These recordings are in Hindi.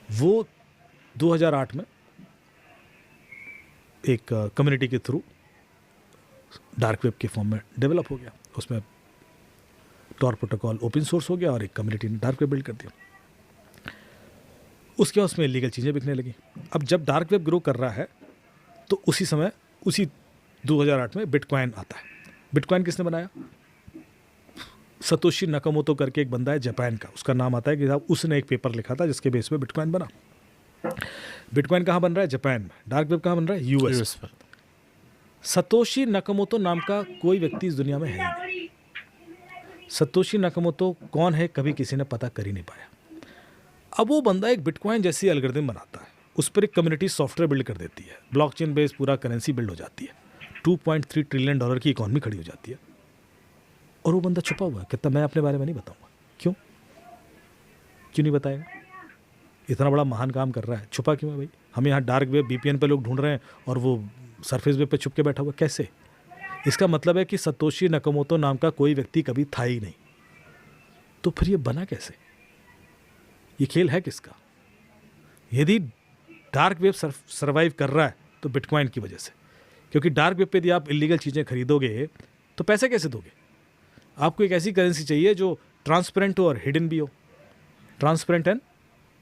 वो 2008 में एक कम्युनिटी के थ्रू डार्क वेब के फॉर्म में डेवलप हो गया। उसमें टॉर प्रोटोकॉल ओपन सोर्स हो गया और एक कम्युनिटी ने डार्क वेब बिल्ड कर दिया। उसके बाद उसमें इलीगल चीज़ें बिकने लगी। अब जब डार्क वेब ग्रो कर रहा है तो उसी समय, उसी 2008 में बिटकॉइन आता है। बिटकॉइन किसने बनाया? सतोशी नाकामोटो करके एक बंदा है जापान का, उसका नाम आता है कि साहब उसने एक पेपर लिखा था जिसके बेस पे बिटकॉइन बना। बिटकॉइन कहाँ बन रहा है? जापान में। डार्क वेब कहाँ बन रहा है? यूएस पर। सतोशी नाकामोटो नाम का कोई व्यक्ति इस दुनिया में है ही नहीं। सतोशी नाकामोटो कौन है कभी किसी ने पता कर ही नहीं पाया। अब वो बंदा एक बिटकॉइन जैसी एल्गोरिथम बनाता है, उस पर एक कम्युनिटी सॉफ्टवेयर बिल्ड कर देती है, ब्लॉकचेन बेस्ड पूरा करेंसी बिल्ड हो जाती है, $2.3 ट्रिलियन की इकॉनमी खड़ी हो जाती है। और वो बंदा छुपा हुआ है, कहता मैं अपने बारे में नहीं बताऊंगा। क्यों नहीं बताएगा? इतना बड़ा महान काम कर रहा है, छुपा क्यों है भाई? हम यहाँ डार्क वेब VPN पे लोग ढूंढ रहे हैं और वो सरफेस वेब पे छुप के बैठा हुआ, कैसे? इसका मतलब है कि सतोशी नाकामोटो नाम का कोई व्यक्ति कभी था ही नहीं। तो फिर ये बना कैसे? ये खेल है किसका? यदि डार्क वेब सर्वाइव कर रहा है तो बिटकॉइन की वजह से, क्योंकि डार्क वेब पे यदि आप इलीगल चीज़ें खरीदोगे तो पैसे कैसे दोगे? आपको एक ऐसी करेंसी चाहिए जो ट्रांसपेरेंट हो और हिडन भी हो। Transparent and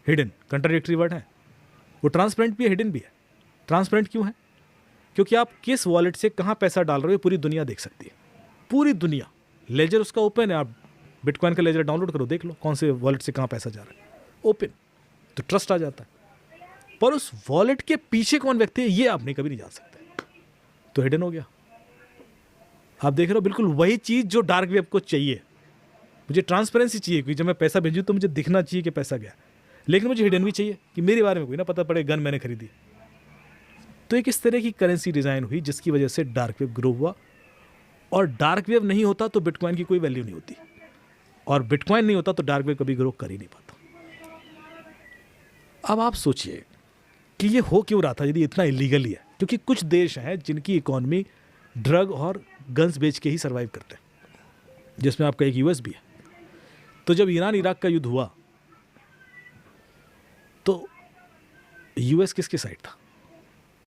hidden contradictory word है। वो ट्रांसपेरेंट भी है, हिडन भी है। ट्रांसपेरेंट क्यों है? क्योंकि आप किस वॉलेट से कहाँ पैसा डाल रहे हो पूरी दुनिया देख सकती है। पूरी दुनिया, लेजर उसका ओपन है, आप बिटकॉइन का लेजर डाउनलोड करो, देख लो कौन से वॉलेट से कहाँ पैसा जा रहा है, ओपन, तो ट्रस्ट आ जाता है। पर उस वॉलेट के पीछे कौन व्यक्ति है ये आप नहीं कभी नहीं जान सकते, तो हिडन हो गया। आप देख रहे हो बिल्कुल वही चीज़ जो डार्क वेब को चाहिए। मुझे ट्रांसपेरेंसी चाहिए क्योंकि जब मैं पैसा भेजूँ तो मुझे दिखना चाहिए कि पैसा गया, लेकिन मुझे हिडन भी चाहिए कि मेरे बारे में कोई ना पता पड़े गन मैंने खरीदी। तो एक इस तरह की करेंसी डिज़ाइन हुई जिसकी वजह से डार्क वेब ग्रो हुआ। और डार्क वेब नहीं होता तो बिटकॉइन की कोई वैल्यू नहीं होती, और बिटकॉइन नहीं होता तो डार्क वेब कभी ग्रो कर ही नहीं पाता। अब आप सोचिए कि ये हो क्यों रहा था यदि इतना इलीगल ही है? क्योंकि कुछ देश हैं जिनकी इकोनॉमी ड्रग और गन्स बेच के ही सर्वाइव करते हैं, जिसमें आपका एक यूएस भी है। तो जब ईरान इराक का युद्ध हुआ तो यूएस किसके साइड था?